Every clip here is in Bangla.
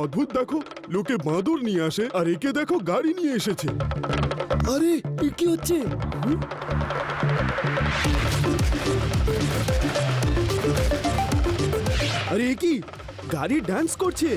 অদ্ভুত দেখো, লোকে বাঁদর নিয়ে আসে আর একে দেখো গাড়ি নিয়ে এসেছে। আরে এ কি হচ্ছে? আরে এ কি, গাড়ি ডান্স করছে।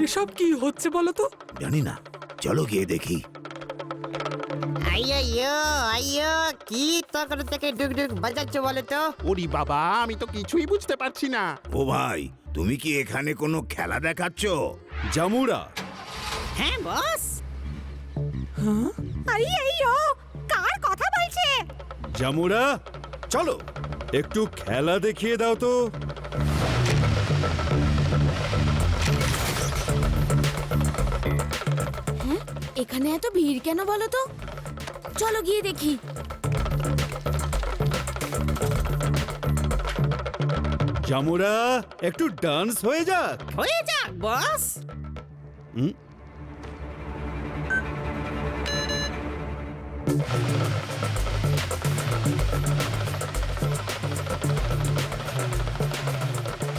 এসব কি হচ্ছে বলো তো? জানি না, চলো গিয়ে দেখি। আইয়ো আইয়ো, কি তখন থেকে ডুগডুগ বাজাচ্ছ বলো তো? ওরে বাবা, আমি তো কিছুই বুঝতে পারছি না। ও ভাই, তুমি কি এখানে কোনো খেলা দেখাচ্ছ? জামুরা, হ্যাঁ বস। আইয়ো, কার কথা বলছে? জামুরা, চলো একটু খেলা দেখিয়ে দাও তো। এখানে এত ভিড় কেন বলো তো? চলো গিয়ে দেখি। জামুরা, একটু ডান্স হয়ে যাক। হয়ে যাক বস।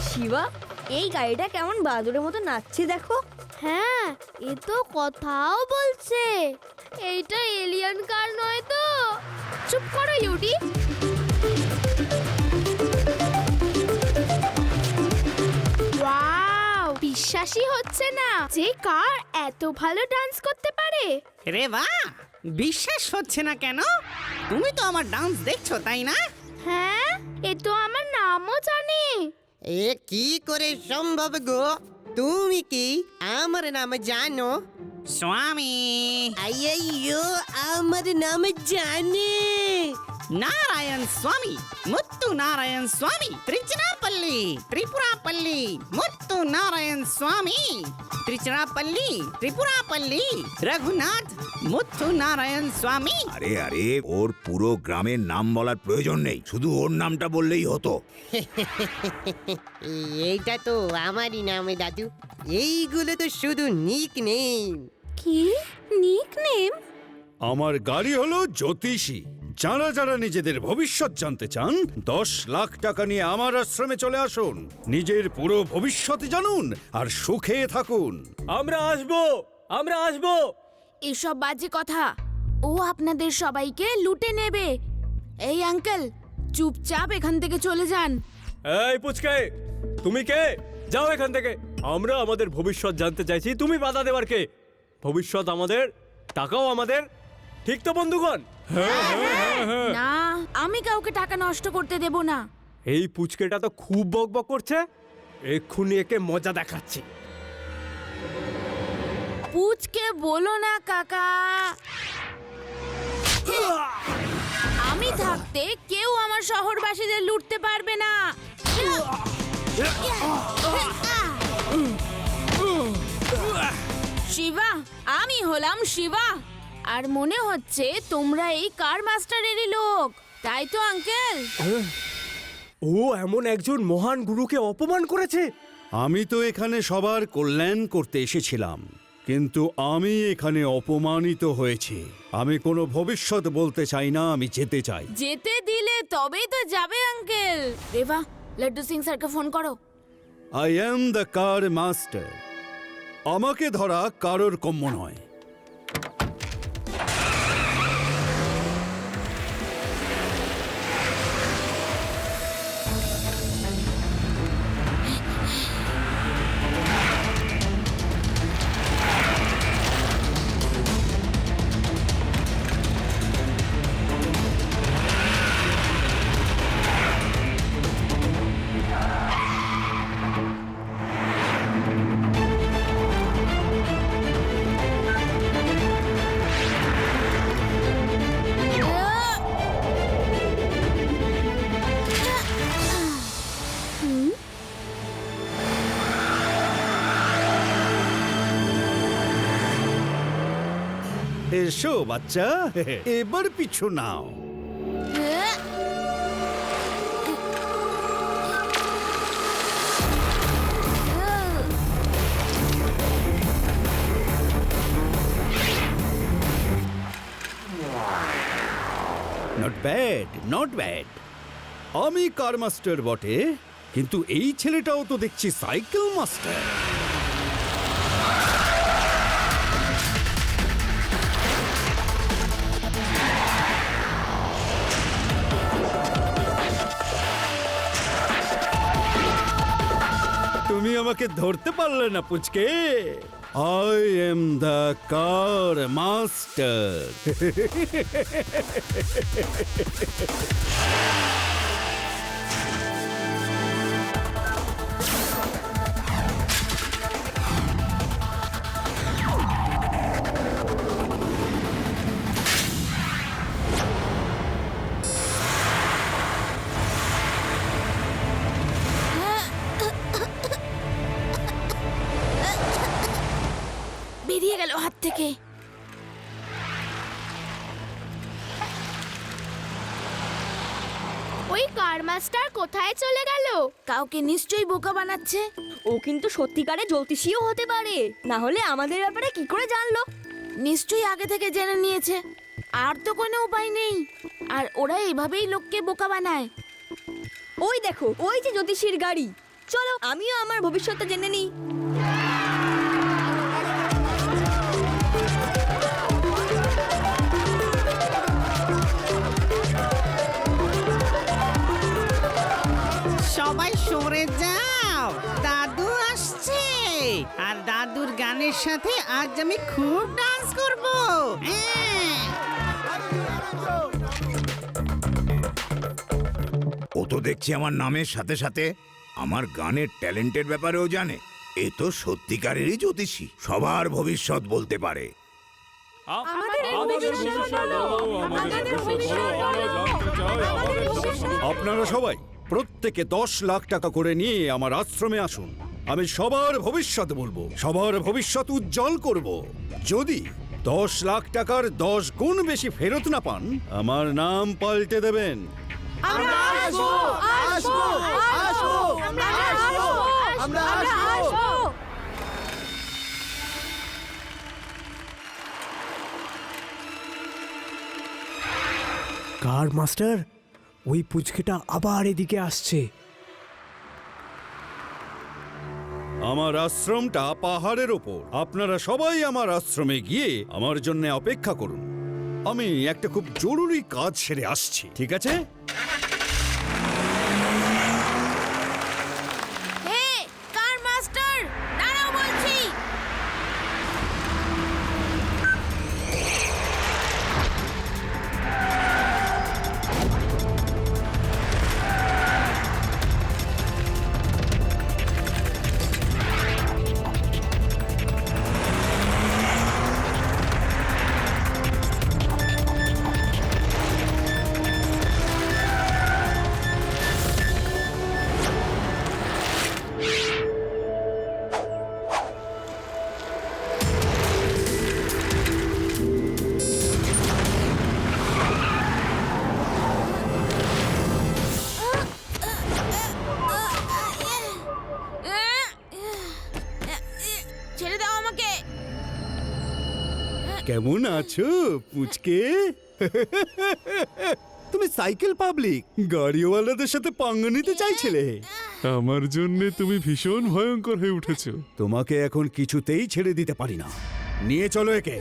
শিবা, এই গাড়িটা কেমন বাদুড়ের মতো নাচছে দেখো। হ্যাঁ, এ তো কথাও বলছে। এইটা এলিয়ান কার নয় তো? চুপ করো ইউডি। ওয়াও, বিশ্বাসই হচ্ছে না যে কার এত ভালো ডান্স করতে পারে। রে বাহ, বিশ্বাস হচ্ছে না কেন? তুমি তো আমার ডান্স দেখছো তাই না? হ্যাঁ, এ তো আমার নামও জানে। এ কি করে সম্ভব গো? তুমি কি আমার নাম জানো? স্বামী। আইয়ো, আমার নাম জানে। নারায়ণ স্বামী, মুত্তু নারায়ণ স্বামী, ত্রিচিরাপল্লী, ত্রিপুরাপল্লী, মুত্তু নারায়ণ স্বামী, ত্রিচিরাপল্লী, ত্রিপুরাপল্লী, রঘুনাথ, মুত্তু নারায়ণ স্বামী। আরে আরে, ওর পুরো গ্রামের নাম বলার প্রয়োজন নেই, শুধু ওর নামটা বললেই হতো। এইটা তো আমারই নাম দাদু। এইগুলো তো শুধু নিক নেম। কি নিকনেম? আমার গাড়ি হলো জ্যোতিষী। যারা যারা নিজেদের ভবিষ্যৎ জানতে চান, 10 লাখ টাকা নিয়ে আমার আশ্রমে চলে আসুন। নিজের পুরো ভবিষ্যৎ জানুন আর সুখে থাকুন। আমরা আসবো, আমরা আসবো। এসব বাজে কথা। ও আপনাদের সবাইকে লুটে নেবে। এই আঙ্কেল, চুপচাপ এখান থেকে চলে যান। এই পুচকে, তুমি কে? যাও এখান থেকে। আমরা আমাদের ভবিষ্যৎ জানতে চাইছি, তুমি বাধা দেবার কে? ভবিষ্যৎ আমাদের, টাকাও আমাদের, ঠিক তো বন্ধুগণ? না, আমি কাউকে টাকা নষ্ট করতে দেব না। এই পুচকেটা তো খুব বকবক করছে, এক্ষুনি একে মজা দেখাচ্ছি। পুচকে বলো না কাকা। আমি থাকতে কেউ আমার শহরবাসীদের লুটতে পারবে না। শিবা, আমি হলাম শিবা। আর মনে হচ্ছে তোমরা এই কার মাস্টারেরই লোক, তাই তো আঙ্কেল? ও এমন একজন মহান গুরুকে অপমান করেছে। আমি তো এখানে সবার কল্যাণ করতে এসেছিলাম, কিন্তু আমি এখানে অপমানিত হয়েছি। আমি কোনো ভবিষ্যৎ বলতে চাই না, আমি যেতে চাই। যেতে দিলে তবেই তো যাবে আঙ্কেল। রেবা, লাড্ডু সিং স্যারকে ফোন করো। I am the car master. আমাকে ধরা কারোর কম্য নয়। এসো বাচ্চা, এবার পিছু নাও। Not bad. আমি কার মাস্টার বটে, কিন্তু এই ছেলেটাও তো দেখছি সাইকেল মাস্টার। তুমি আমাকে ধরতে পারলে না পুচকে। I am the car master. বেরিয়ে গেল হাত থেকে। ওই কার মাস্টার কোথায় চলে গেল? কাউকে নিশ্চয়ই বোকা বানাচ্ছে। ও কিন্তু সত্যিকারে জ্যোতিষীও হতে পারে, না হলে আমাদের ব্যাপারে কি করে জানলো? নিশ্চয়ই আগে থেকে জেনে নিয়েছে। আর তো কোনো উপায় নেই। আর ওরা এভাবেই লোককে বোকা বানায়। ওই দেখো, ওই যে জ্যোতিষীর গাড়ি। চলো আমিও আমার ভবিষ্যৎটা জেনে নিই। সবাই সরে যাও, দাদু আসছে। আর দাদুর গানের সাথে আজ আমি খুব ডান্স করব। ও তো দেখছি আমার নামের সাথে সাথে আমার গানের ট্যালেন্টের ব্যাপারেও জানে। এ তো সত্যিকারেরই জ্যোতিষী, সবার ভবিষ্যৎ বলতে পারে। আপনারা সবাই প্রত্যেকে 10 লাখ টাকা করে নিয়ে আমার আশ্রমে আসুন। আমি সবার ভবিষ্যৎ বলবো, সবার ভবিষ্যৎ উজ্জ্বল করব। যদি 10 লাখ টাকার 10 গুণ বেশি ফেরত না পান, আমার নাম পাল্টে দেবেন। কার মাস্টার, ওই পুচকেটা আবার এদিকে আসছে। আমার আশ্রমটা পাহাড়ের ওপর। আপনারা সবাই আমার আশ্রমে গিয়ে আমার জন্য অপেক্ষা করুন। আমি একটা খুব জরুরি কাজ সেরে আসছি, ঠিক আছে? হে কার মাস্টার, দাঁড়াও বলছি। ছেড়ে দাও আমাকে। কেমন আছো পুচকে? তুমি সাইকেল পাবলিক গাড়িওয়ালাদের সাথে পাঙ্গা নিতে চাইছিলে। আমার জন্য তুমি ভীষণ ভয়ঙ্কর হয়ে উঠেছো। তোমাকে এখন কিছুতেই ছেড়ে দিতে পারি না। নিয়ে চলো একে।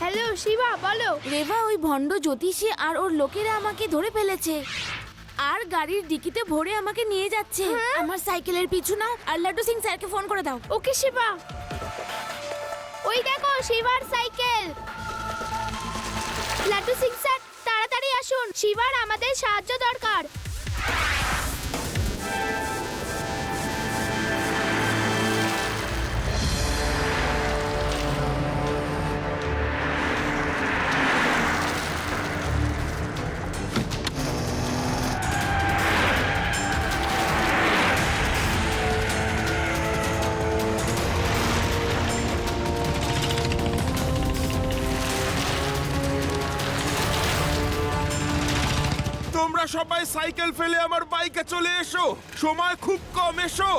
হ্যালো শিবা, বলো। রেভা, ওই ভণ্ড জ্যোতিষী আর ওর লোকেরা আমাকে ধরে ফেলেছে আর গাড়ির ডিকিতে ভরে আমাকে নিয়ে যাচ্ছে। আমার সাইকেলের পিছু নাও আর লাড্ডু সিং স্যারকে ফোন করে দাও। ওকে শিবা। ওই দেখো শিবার সাইকেল। লাড্ডু সিং স্যার তাড়াতাড়ি আসুন, শিবার আমাদের সাহায্য দরকার। সবাই সাইকেল ফেলে আমার বাইকে চলে এসো, সময় খুব কম, এসো।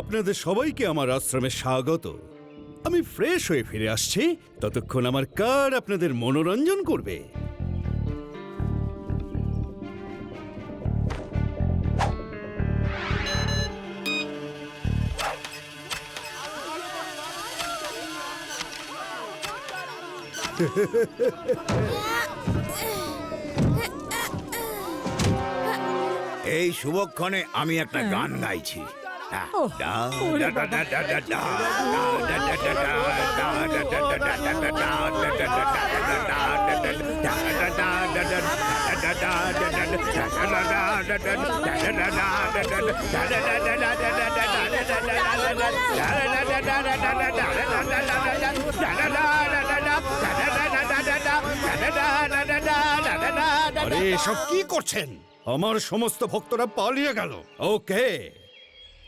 আপনাদের সবাইকে আমার আশ্রমে স্বাগত। আমি ফ্রেশ হয়ে ফিরে আসছি, ততক্ষণ আমার কার আপনাদের মনোরঞ্জন করবে। এই শুভক্ষণে আমি একটা গান গাইছি। আরে এসব কি করছেন? আমার সমস্ত ভক্তরা পালিয়ে গেল। ওকে,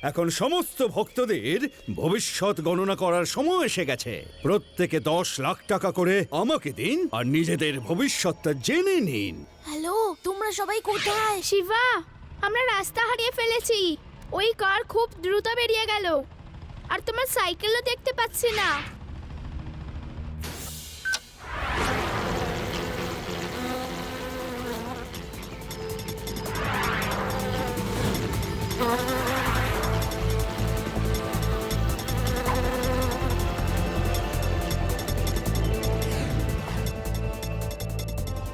এখন সমস্ত ভক্তদের ভবিষ্যৎ গণনা করার সময় এসে গেছে। প্রত্যেকে 10 লাখ টাকা করে আমাকে দিন আর নিজেদের ভবিষ্যৎটা জেনে নিন। হ্যালো, তোমরা সবাই কোথায়? শিবা, আমরা রাস্তা হারিয়ে ফেলেছি। ওই কার খুব দ্রুত বেরিয়ে গেল, আর তোমার সাইকেলও দেখতে পাচ্ছি না।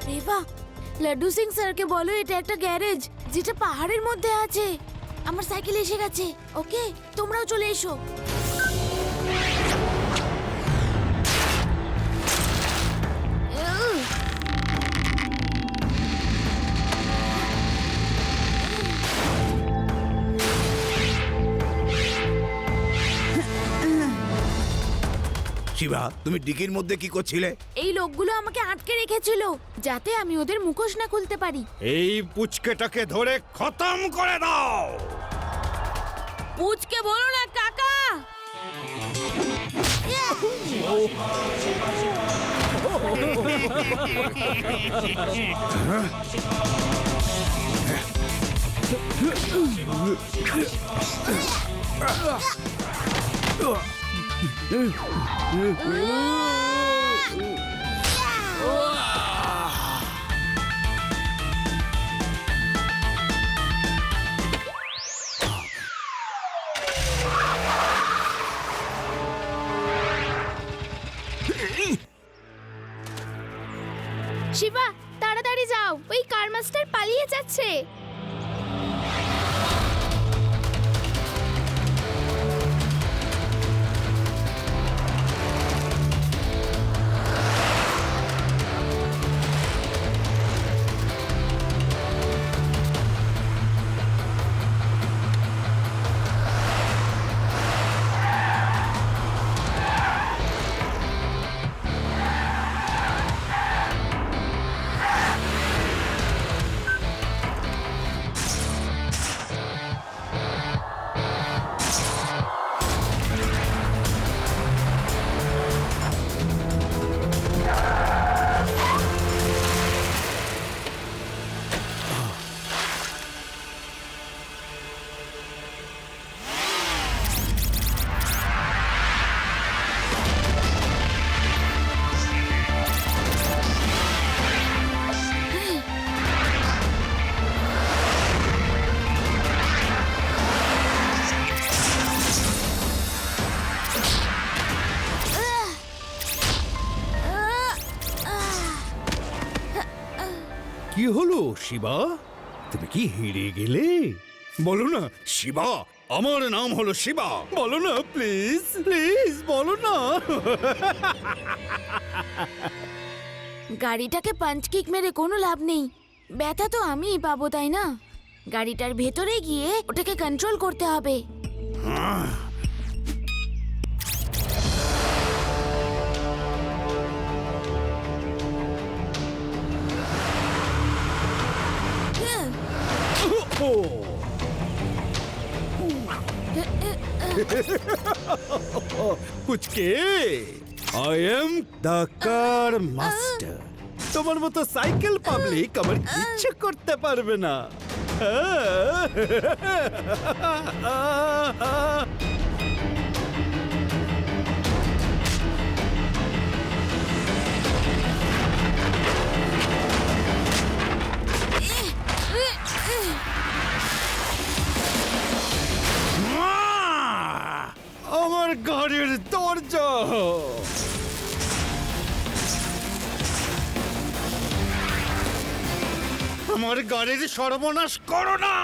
রেবা, লাড্ডু সিং স্যারকে বলো এটা একটা গ্যারেজ যেটা পাহাড়ের মধ্যে আছে। আমার সাইকেল এসে গেছে। ওকে, তোমরাও চলে এসো। শিবা, তুমি ডিকির মধ্যে কি করছিলে? এই লোকগুলো আমাকে আটকে রেখেছিল যাতে আমি ওদের মুখোশ না খুলতে পারি। এই পুচকেটাকে ধরে খতম করে দাও। পুচকে বলো না কাকা। শিবা, তাড়াতাড়ি যাও, ওই কার মাস্টার পালিয়ে যাচ্ছে। কি হলো শিবা? তুমি কি হেরে গেলে? বলো না শিবা, আমার নাম হলো শিবা। বলো না প্লিজ, প্লিজ বলো না। গাড়িটাকে পাঞ্চ কিক মেরে কোনো লাভ নেই। ব্যথা তো আমিই পাবো, তাই না? গাড়িটার ভেতরে গিয়ে ওটাকে কন্ট্রোল করতে হবে। পুচকে, I am the car master. তোমার মতো সাইকেল পাবলিক আমার কিচ্ছু করতে পারবে না। আমার গাড়ির দরজা। আমার গাড়ির সর্বনাশ করো না,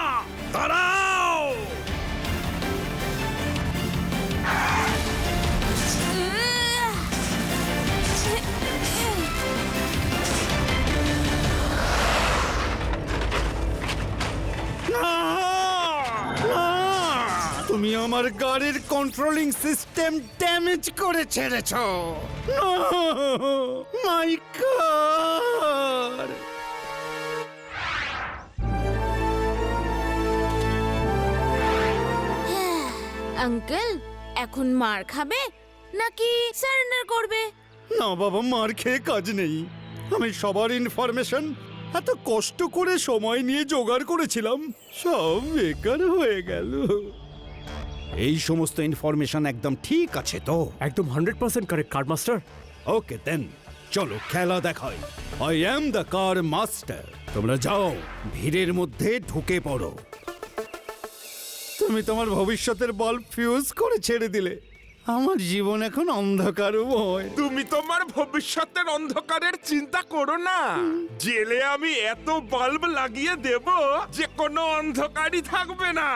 দাঁড়াও। না, না, তুমি আমার গাড়ির কন্ট্রোলিং সিস্টেম ড্যামেজ করে ছেড়েছ। মাই গড! আঙ্কেল এখন মার খাবে নাকি সারেন্ডার করবে? না বাবা, মার খেয়ে কাজ নেই। আমি সবার ইনফরমেশন এত কষ্ট করে সময় নিয়ে জোগাড় করেছিলাম, সব বেকার হয়ে গেল। এই সমস্ত ইনফরমেশন একদম ঠিক আছে তো? একদম 100% কারেক্ট কার মাস্টার। ওকে দেন, চলো খেলা দেখাই। I am the car master. তোমরা যাও, ভিড়ের মধ্যে ঢুকে পড়ো। তুমি তোমার ভবিষ্যতের বল ফিউজ করে ছেড়ে দিলে। আমার জীবন এখন অন্ধকারময়। তুমি তোমার ভবিষ্যতের অন্ধকারের চিন্তা করো না। জেলে আমি এত বাল্ব লাগিয়ে দেব যে কোনো অন্ধকারই থাকবে না।